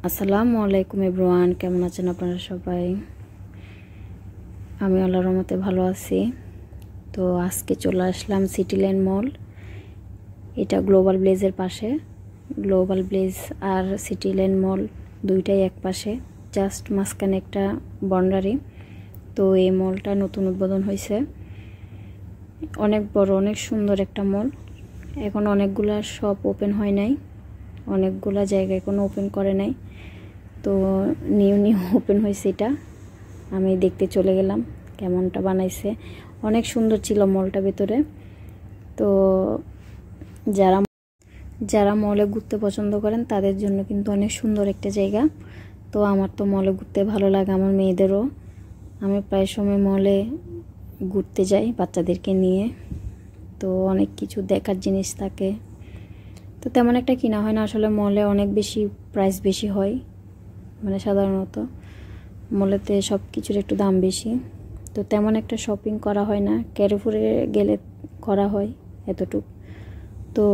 আসসালামু আলাইকুম এভরিওয়ান, কেমন আছেন আপনারা সবাই? আমি আল্লাহর রহমতে ভালো আছি। তো আজকে চলে আসলাম সিটিল্যান্ড মল। এটা গ্লোবাল ব্লেজের পাশে। গ্লোবাল ব্লেজ আর সিটিল্যান্ড মল দুইটাই এক পাশে, জাস্ট মাঝখানে একটা বাউন্ডারি। তো এই মলটা নতুন উদ্বোধন হয়েছে, অনেক বড়, অনেক সুন্দর একটা মল। এখন অনেকগুলা শপ ওপেন হয় নাই, অনেকগুলা জায়গায় কোনো ওপেন করে নাই। তো নিউ ওপেন হয়েছে এটা। আমি দেখতে চলে গেলাম কেমনটা বানাইছে। অনেক সুন্দর ছিল মলটা ভেতরে। তো যারা মলে ঘুরতে পছন্দ করেন তাদের জন্য কিন্তু অনেক সুন্দর একটা জায়গা। তো আমার তো মলে ঘুরতে ভালো লাগে, আমার মেয়েদেরও। আমি প্রায় সময় মলে ঘুরতে যাই বাচ্চাদেরকে নিয়ে। তো অনেক কিছু দেখার জিনিস থাকে, তো তেমন একটা কিনা হয় না আসলে। মলে অনেক বেশি প্রাইস বেশি হয়, মানে সাধারণত মলেতে সব কিছুর একটু দাম বেশি। তো তেমন একটা শপিং করা হয় না, ক্যারিফোরে গেলে করা হয় এতটুক। তো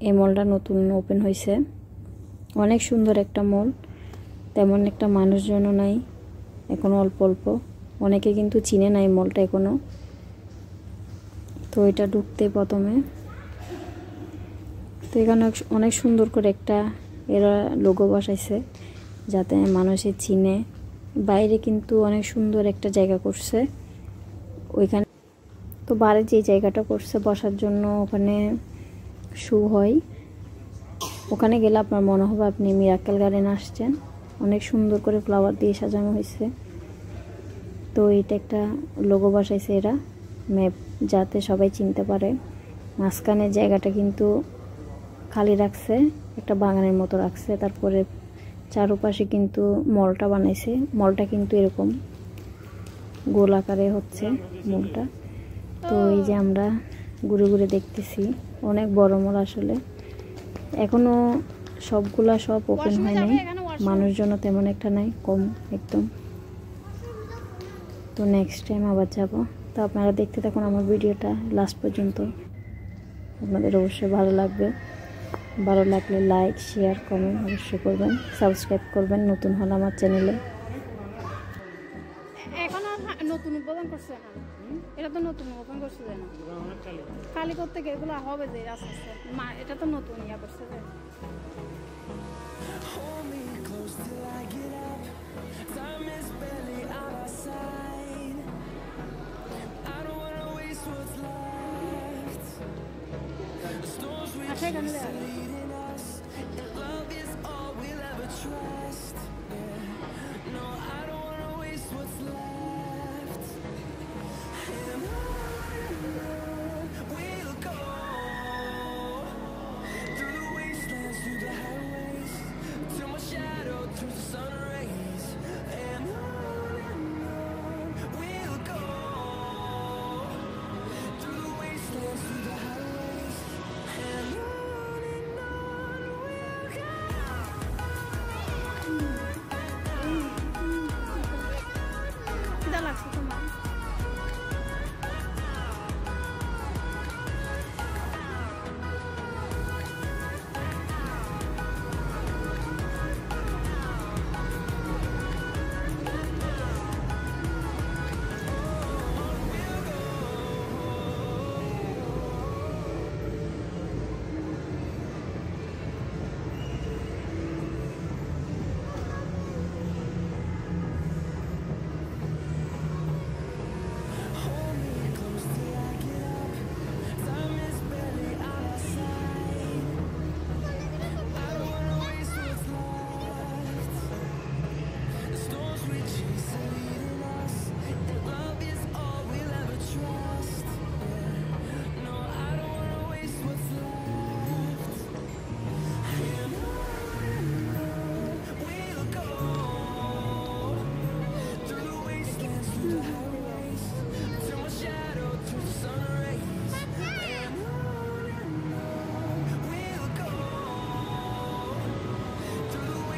এই মলটা নতুন ওপেন হয়েছে, অনেক সুন্দর একটা মল। তেমন একটা মানুষজনও নাই এখনও, অল্প অল্প। অনেকে কিন্তু চিনে নাই মলটা এখনও। তো এটা ঢুকতে প্রথমে তো এখানে অনেক সুন্দর করে একটা এরা লোগো বসাইছে যাতে মানুষে চিনে। বাইরে কিন্তু অনেক সুন্দর একটা জায়গা করছে ওইখানে। তো বাইরে যে জায়গাটা করছে বসার জন্য, ওখানে শু হয়। ওখানে গেলে আপনার মনে হবে আপনি মিরাক্কেল গার্ডেন আসছেন। অনেক সুন্দর করে ফ্লাওয়ার দিয়ে সাজানো হয়েছে। তো এটা একটা লোগো বসাইছে এরা, ম্যাপ, যাতে সবাই চিনতে পারে। মাঝখানে জায়গাটা কিন্তু খালি রাখছে, একটা বাগানের মতো রাখছে। তারপরে চারপাশে কিন্তু মলটা বানাইছে। মলটা কিন্তু এরকম গোল আকারে হচ্ছে মলটা। তো এই যে আমরা ঘুরে ঘুরে দেখতেছি, অনেক বড় মল আসলে। এখনো সবগুলা সব ওপেন হয় নাই, মানুষজনও তেমন একটা নাই, কম একদম। তো নেক্সট টাইম আবার যাব। তো আপনারা দেখতে থাকুন আমার ভিডিওটা লাস্ট পর্যন্ত, আপনাদের অবশ্যই ভালো লাগবে। ভালো লাগলে লাইক, শেয়ার, কমেন্ট অবশ্যই করবেন। সাবস্ক্রাইব করবেন নতুন হলে আমার চ্যানেলে। এখন নতুন উদ্বোধন করছে না, এটা তো নতুন ওপেন করছে না, খালি করতে গিয়ে এগুলো হবে যে আস্তে আস্তে। এটা তো নতুন ইয়া করছে যে। আচ্ছা, এখানে লাগছে তোমার।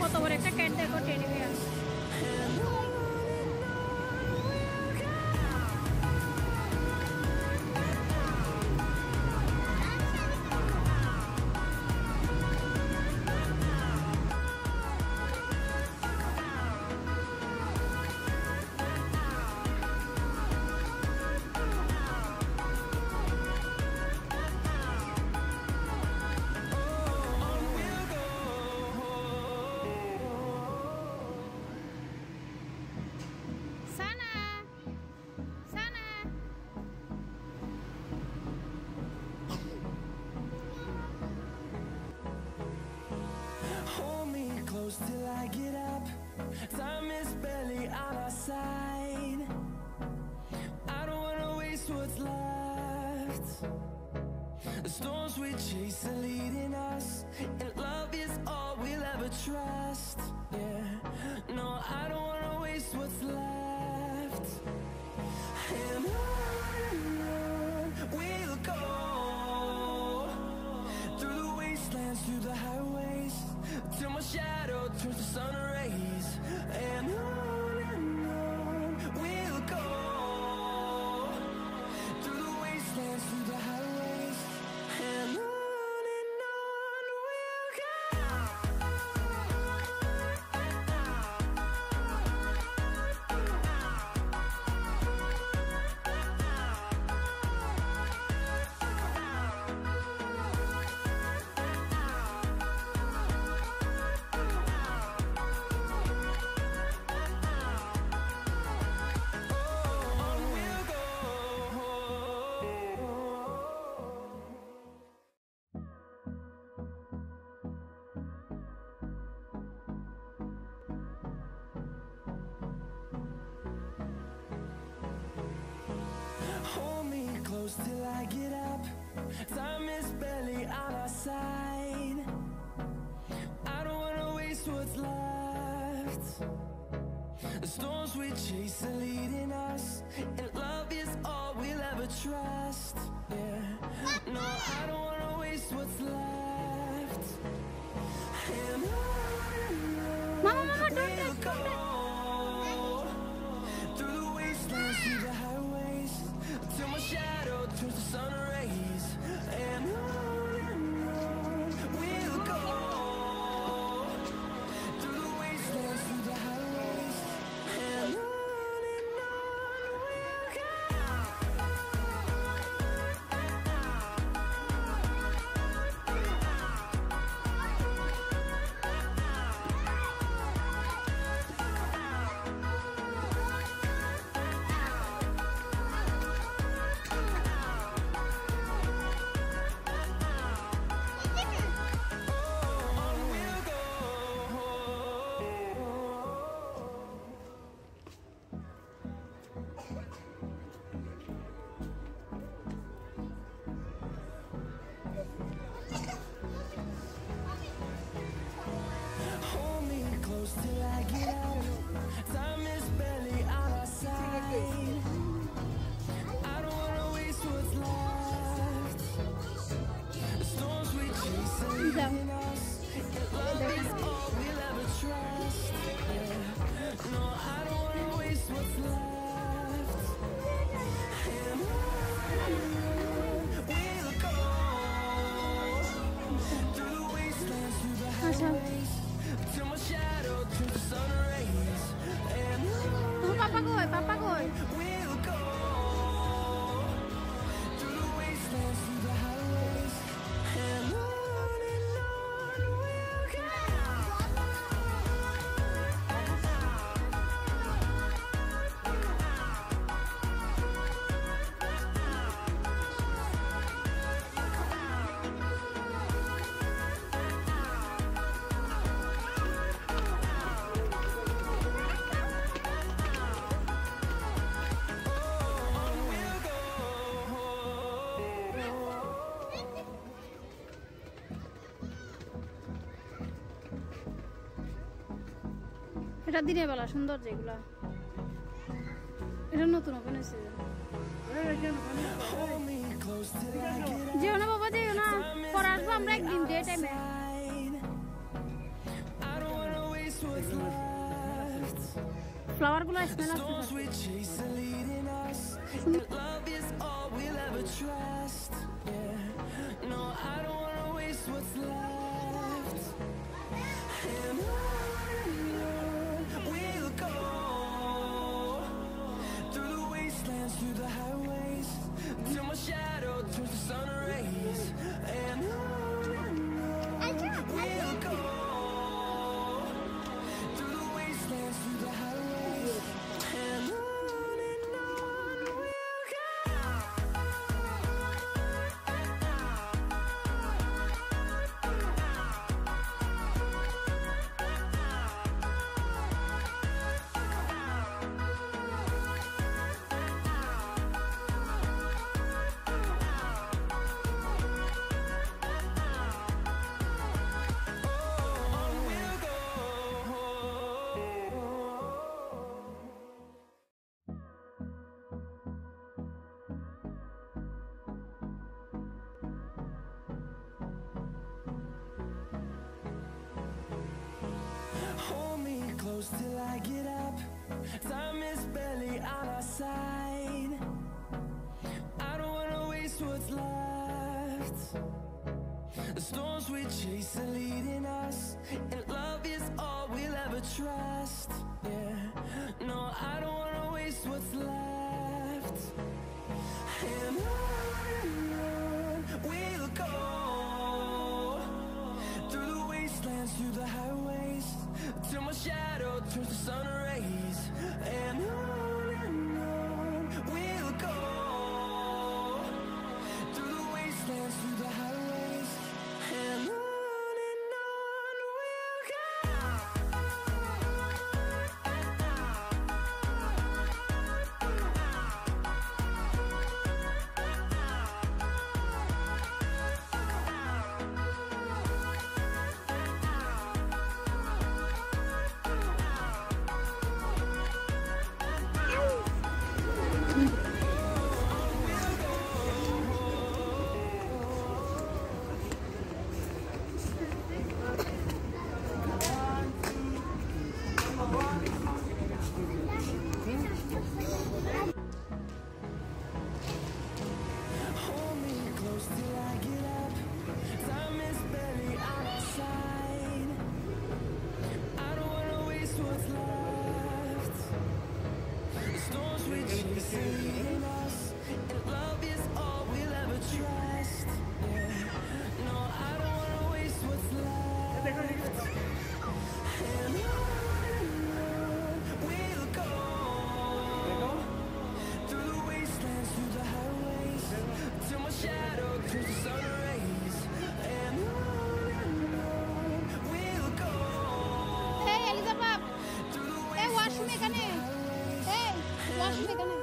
কত বড় একটা ক্যাট দেখো, teddy bear. The storms we chase are leading us, and love is all we'll ever trust. Yeah, no, I don't wanna waste what's left. And on we'll go, through the wastelands, through the highways, till my shadow turns to sun rays. And on we'll go, through the wastelands, through the highways, and on we'll go. On we'll go. Hold me close till I get up. Time is barely on our side. I don't wanna waste what's left. The storms we chase are leading us, and love is all we'll ever trust. Yeah, no, I don't wanna waste what's left. And Mama, don't we'll go, through the wastelands, through the highways, till my shadow turns to sun rays. And on we'll go, through the wastelands, through the highways, and on we'll go. On we'll go. Hold me close till I get out. Time is barely on our side. I don't wanna waste what's left. The storms we chase are leading us, and love is all we'll ever trust. Yeah. No, I don't wanna waste what's left. And on we'll go, through the wastelands, through the highways, till my shadow turns to sun rays. And Papa koi? we'll go, through the wastelands, through the highways, and on we'll go. On we'll go. এটা দিনের বেলা সুন্দর যেগুলা, এটা নতুন open হয়েছে। Hold me close till I get out. যেও না বাবা, যেও না, পরে আসবো আমরা একদিন ডে টাইমে। I don't wanna waste what's left. Flower গুলো স্মেল Storms আসছে। we chase are leading us, and love is all we'll ever trust. Yeah, no, I don't wanna waste what's left. And on we'll go, through the wastelands, through the highways, till my shadow turns to sun rays. And on we'll go, through the wastelands, through the highways, and on we'll go. close till I get up. Time is barely on our side. I don't wanna waste what's left. The storms we chase are leading us, and love is all we'll ever trust. Yeah, no, I don't wanna waste what's left. And on we'll go, through the wastelands, through the highways, till my shadow turns to sun rays. And on we'll go, through the wastelands, through the highways, and on we'll go. Hold me close till I get up. Time is barely on our side. I don't wanna waste what's left. The storms we chase are leading us, and love is all we'll ever trust. Yeah. No, I don't wanna waste what's left. And on we'll go, through the wastelands, through the highways, till my shadow turns to sun rays. And on we'll go, এই Elizabeth, through the এই washroom এখানে, এই washroom এখানে।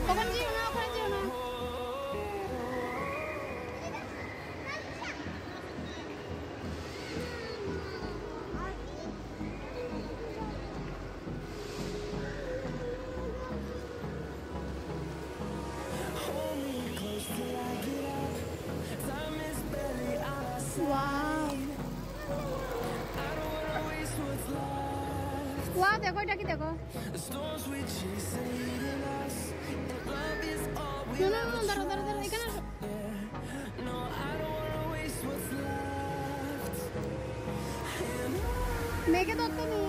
ওখানে যেও না, ওখানে যেও না। hold me close till I get up. Time is barely on our wow, side. I don't wanna waste what's left. Wow, দেখো এটা কি দেখো। The storms we chase are leading us, and love is all না we'll না না, ever দাঁড়াও দাঁড়াও দাঁড়াও, trust. এখানে আসো। Yeah. No, I don't wanna waste what's left. And on মেয়েকে ধরতে নেই।